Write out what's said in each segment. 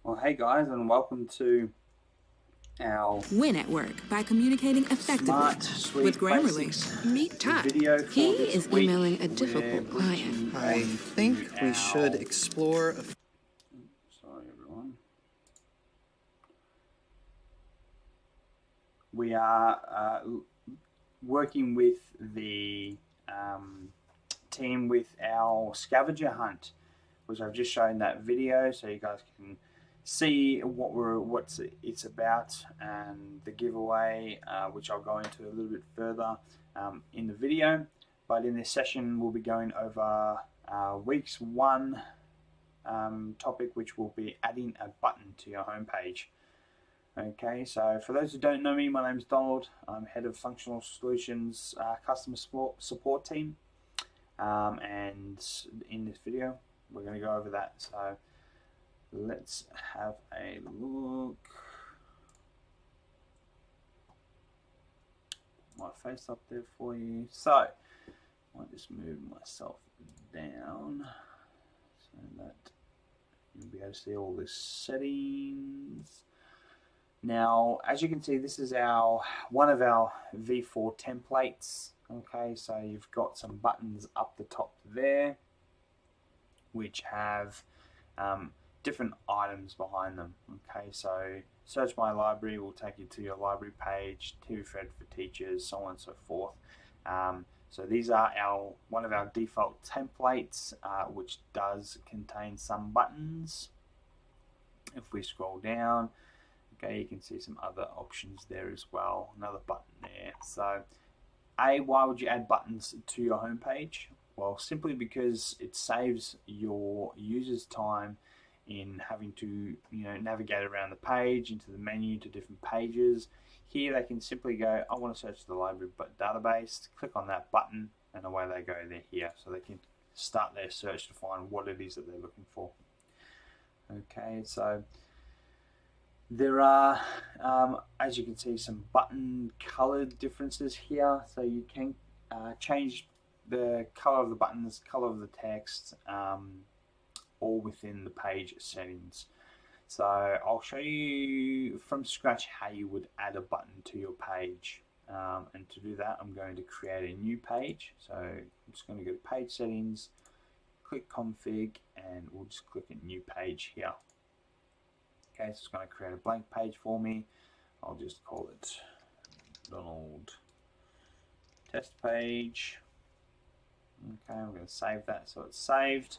Well, hey guys, and welcome to our Win at work by communicating effectively SmartSuite with Grammarly. BASICS Meet Todd. video for He this is week. emailing a We're difficult client. breaching I onto think we should our- explore. Sorry, everyone. We are working with the team with our scavenger hunt, which I've just shown that video, so you guys can see what it's about and the giveaway, which I'll go into a little bit further in the video. But in this session, we'll be going over week's one topic, which will be adding a button to your homepage. Okay, so for those who don't know me, my name's Donald. I'm head of Functional Solutions Customer Support Team, and in this video, we're going to go over that. So let's have a look. Put my face up there for you. So I'll just move myself down so that you'll be able to see all the settings. Now, as you can see, this is one of our V4 templates. Okay, so you've got some buttons up the top there, which have different items behind them. Okay, so search my library will take you to your library page, TV Fred for teachers, so on and so forth. So these are one of our default templates, which does contain some buttons. If we scroll down, okay, you can see some other options there as well. Another button there. So, why would you add buttons to your homepage? Well, simply because it saves your users time in having to, navigate around the page, into the menu, to different pages. Here they can simply go, I want to search the library database, click on that button, and away they go. They're here, so they can start their search to find what it is that they're looking for. Okay, so there are, as you can see, some button colored differences here. So you can change the color of the buttons, color of the text, all within the page settings. So I'll show you from scratch how you would add a button to your page. And to do that, I'm going to create a new page. So I'm just going to go to page settings, click config, and we'll just click a new page here. Okay, so it's going to create a blank page for me. I'll just call it Donald test page. Okay, I'm going to save that so it's saved.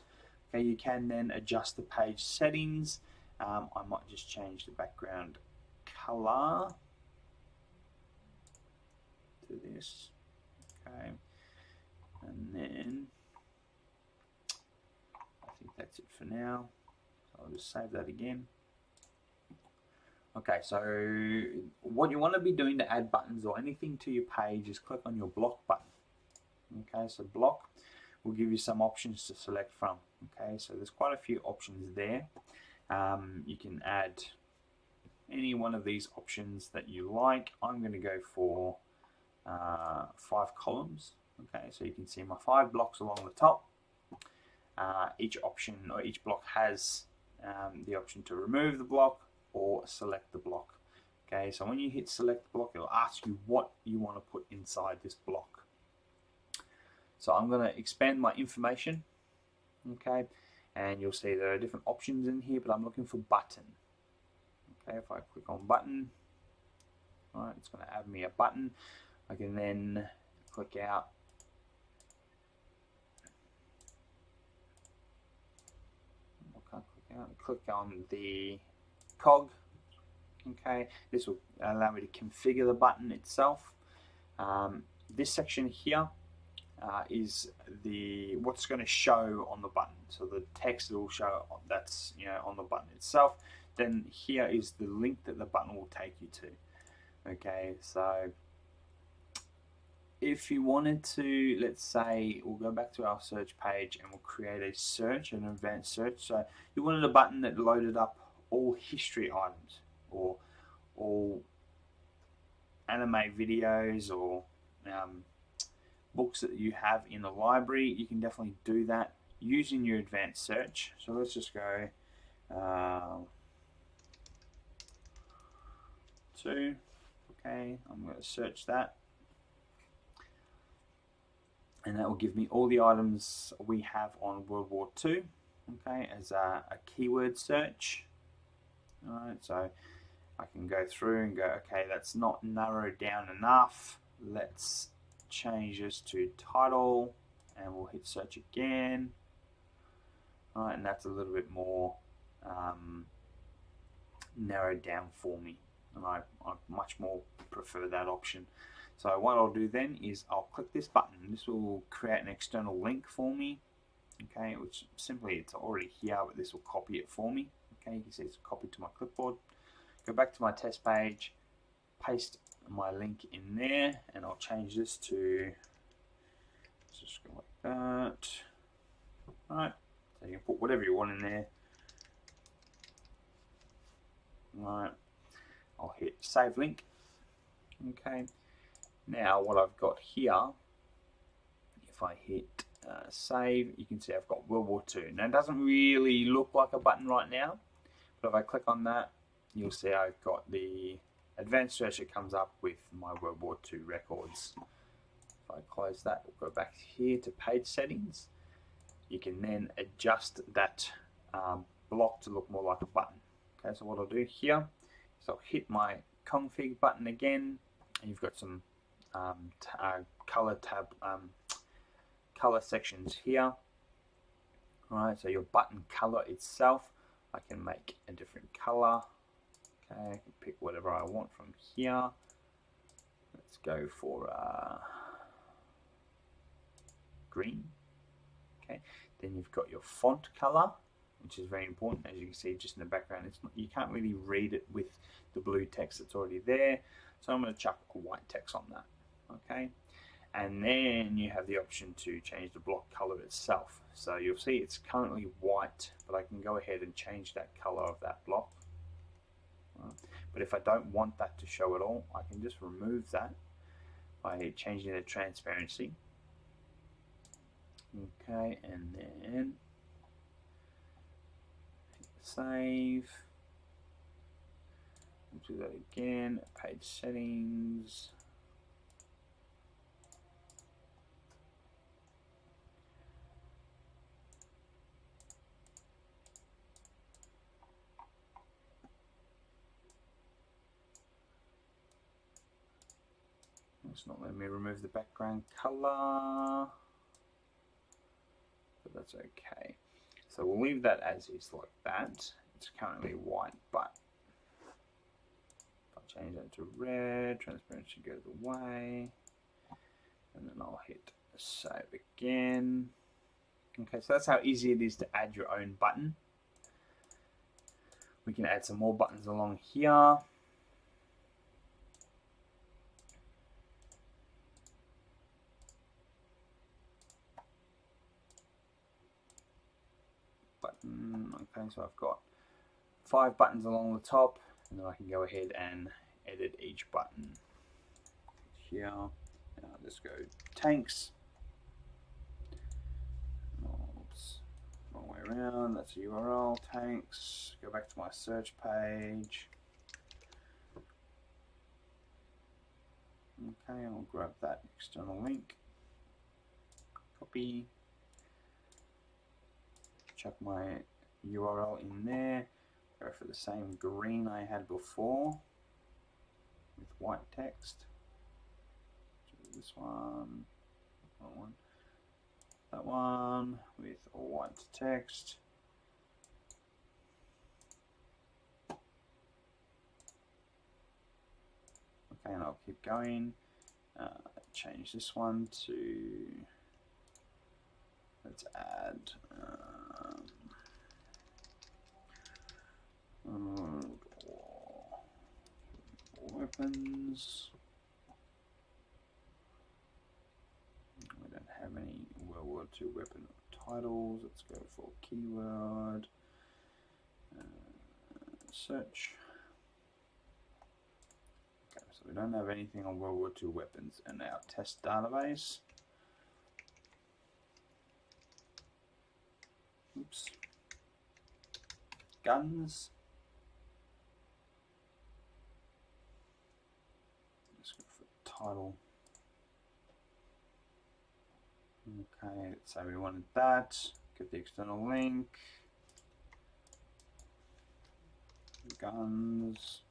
Okay, you can then adjust the page settings. I might just change the background color to this. Okay, and then I think that's it for now. So I'll just save that again. Okay, so what you want to be doing to add buttons or anything to your page is click on your block button. Okay, so block will give you some options to select from. Okay, so there's quite a few options there. You can add any one of these options that you like. I'm going to go for 5 columns. Okay, so you can see my 5 blocks along the top. Each option or each block has the option to remove the block or select the block. Okay, so when you hit select the block, it'll ask you what you want to put inside this block. So I'm going to expand my information. Okay, and you'll see there are different options in here, but I'm looking for button. Okay, if I click on button, all right, it's going to add me a button. I can then click out. I can't click out. Click on the cog. Okay, this will allow me to configure the button itself. This section here is what's going to show on the button. So the text will show that's on the button itself. Then here is the link that the button will take you to. Okay, so if you wanted to, let's say we'll go back to our search page and we'll create a search, an advanced search. So you wanted a button that loaded up all history items or all anime videos or books that you have in the library. You can definitely do that using your advanced search. So let's just go II. Okay, I'm going to search that. And that will give me all the items we have on World War II, okay, as a keyword search. Alright, so I can go through and go, okay, that's not narrowed down enough. Let's change this to title, and we'll hit search again. Alright, and that's a little bit more narrowed down for me. And I much more prefer that option. So what I'll do then is I'll click this button. This will create an external link for me. Okay, which simply it's already here, but this will copy it for me. Okay, you can see it's copied to my clipboard. Go back to my test page, paste my link in there, and I'll change this to, let's just go like that. Alright, so you can put whatever you want in there. Alright, I'll hit save link. Okay, now what I've got here, if I hit save, you can see I've got World War II. Now it doesn't really look like a button right now, but if I click on that, you'll see I've got the advanced search that comes up with my World War II records. If I close that, we'll go back here to page settings. You can then adjust that block to look more like a button. Okay, so what I'll do here is I'll hit my config button again, and you've got some color sections here. Alright, so your button color itself, I can make a different color. Okay, I can pick whatever I want from here. Let's go for green. Okay, then you've got your font color, which is very important. As you can see just in the background, it's not, you can't really read it with the blue text that's already there, so I'm going to chuck a white text on that. Okay, and then you have the option to change the block color itself. So you'll see it's currently white, but I can go ahead and change that color of that block. But if I don't want that to show at all, I can just remove that by changing the transparency. Okay, and then save. We'll do that again. Page settings. It's not letting me remove the background color, but that's okay. So we'll leave that as is like that. It's currently white, but if I change that to red, transparency goes away, and then I'll hit save again. Okay, so that's how easy it is to add your own button. We can add some more buttons along here. Okay, so I've got 5 buttons along the top, and then I can go ahead and edit each button. Here, I'll just go tanks. Oops, wrong way around. That's a URL, tanks. Go back to my search page. Okay, I'll grab that external link. Copy. Chuck my URL in there. Go for the same green I had before with white text. Do this one, that one with all white text. Okay, and I'll keep going. Change this one to, let's add weapons. We don't have any World War II weapon titles. Let's go for keyword search. Okay, so we don't have anything on World War II weapons in our test database. Oops. Guns. title. Okay, so we wanted that. Get the external link. Guns.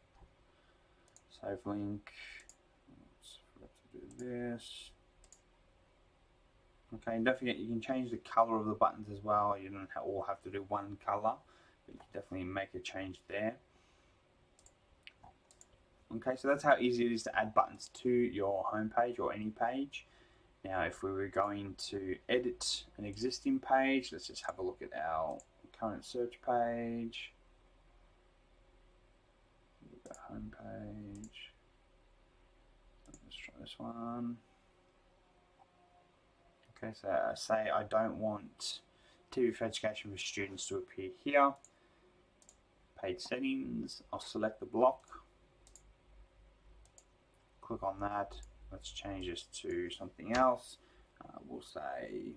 Save link. Let's forget to do this. Okay, and don't forget you can change the color of the buttons as well. You don't all have to do one color, but you can definitely make a change there. Okay, so that's how easy it is to add buttons to your home page or any page. Now, if we were going to edit an existing page, let's just have a look at our current search page. Home page. Let's try this one. Okay, so I say I don't want TV for Education for Students to appear here. Page settings, I'll select the block. Click on that. Let's change this to something else. We'll say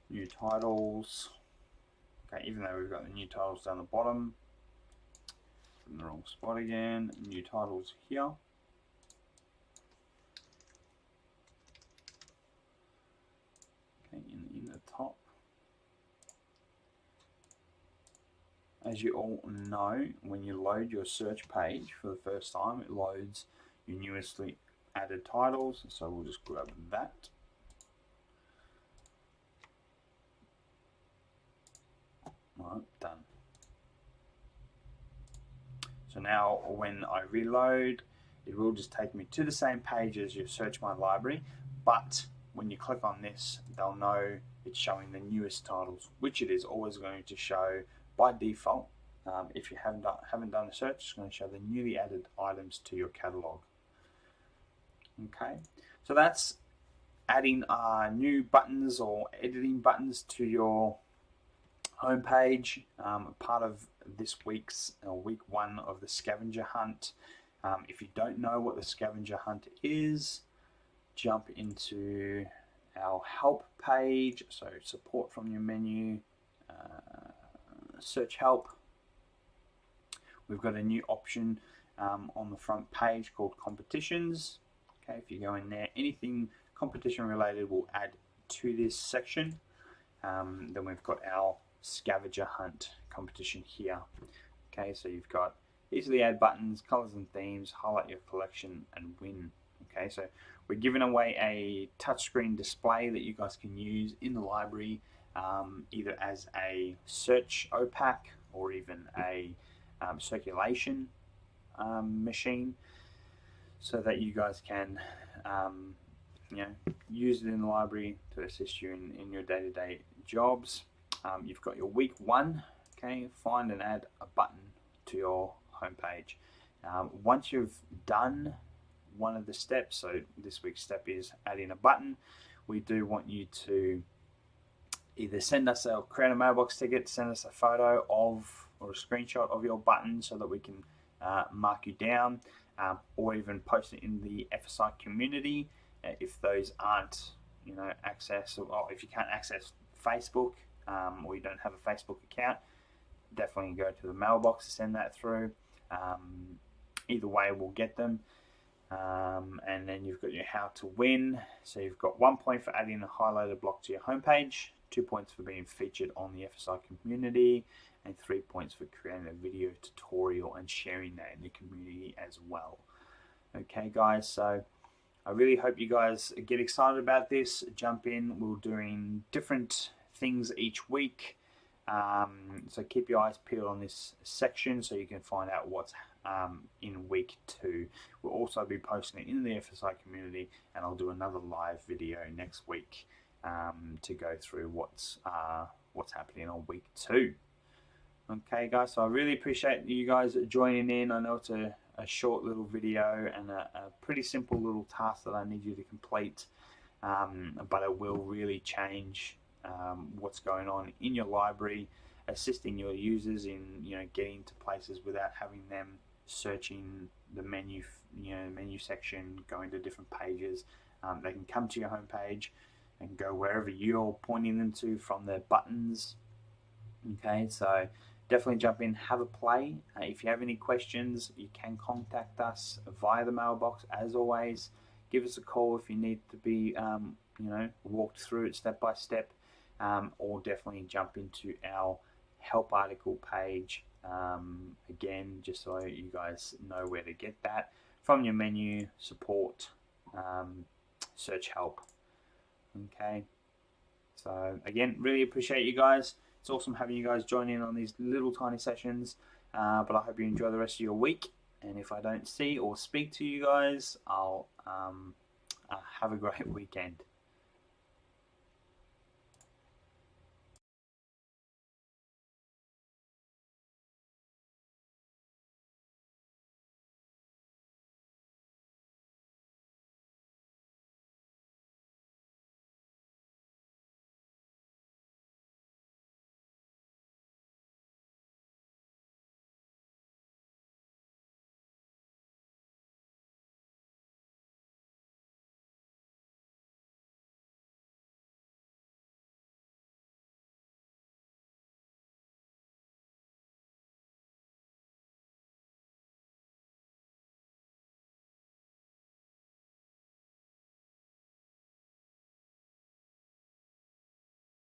new titles. Okay, even though we've got the new titles down the bottom. In the wrong spot again. New titles here. Okay, in the top. As you all know, when you load your search page for the first time, it loads your newestly added titles. So we'll just grab that. Right, done. So now when I reload, it will just take me to the same page as your Search My Library, but when you click on this, they'll know it's showing the newest titles, which it is always going to show by default. If you haven't done a search, it's going to show the newly added items to your catalog. Okay, so that's adding new buttons or editing buttons to your home page, part of this week's week 1 of the scavenger hunt. If you don't know what the scavenger hunt is, jump into our help page, so support from your menu, search help. We've got a new option on the front page called competitions. Okay, if you go in there, anything competition related will add to this section. Then we've got our scavenger hunt competition here. Okay, so you've got easily add buttons, colors and themes, highlight your collection and win. Okay, so we're giving away a touchscreen display that you guys can use in the library, either as a search OPAC or even a circulation machine, so that you guys can use it in the library to assist you in your day-to-day jobs. You've got your week 1, okay, find and add a button to your homepage. Once you've done one of the steps, so this week's step is adding a button, we do want you to either send us or create a mailbox ticket, send us a photo of or a screenshot of your button so that we can mark you down, or even post it in the FSI community. If those aren't access, or if you can't access Facebook, or you don't have a Facebook account, definitely go to the mailbox to send that through. Either way, we'll get them. And then you've got your how to win. So you've got 1 point for adding a highlighted block to your homepage, 2 points for being featured on the FSI community, and 3 points for creating a video tutorial and sharing that in the community as well. Okay guys, so I really hope you guys get excited about this. Jump in. We're doing different things each week. So keep your eyes peeled on this section so you can find out what's in week 2. We'll also be posting it in the FSI community, and I'll do another live video next week to go through what's happening on week 2. Okay guys, so I really appreciate you guys joining in. I know it's a short little video and a pretty simple little task that I need you to complete, but it will really change what's going on in your library, assisting your users in getting to places without having them searching the menu section, going to different pages. They can come to your home page and go wherever you're pointing them to from their buttons. Okay, so definitely jump in, have a play. If you have any questions, you can contact us via the mailbox. As always, give us a call if you need to be walked through it step by step, or definitely jump into our help article page again, just so you guys know where to get that from your menu, support, search help. Okay, so again, really appreciate you guys. It's awesome having you guys join in on these little tiny sessions, but I hope you enjoy the rest of your week, and if I don't see or speak to you guys, I'll have a great weekend.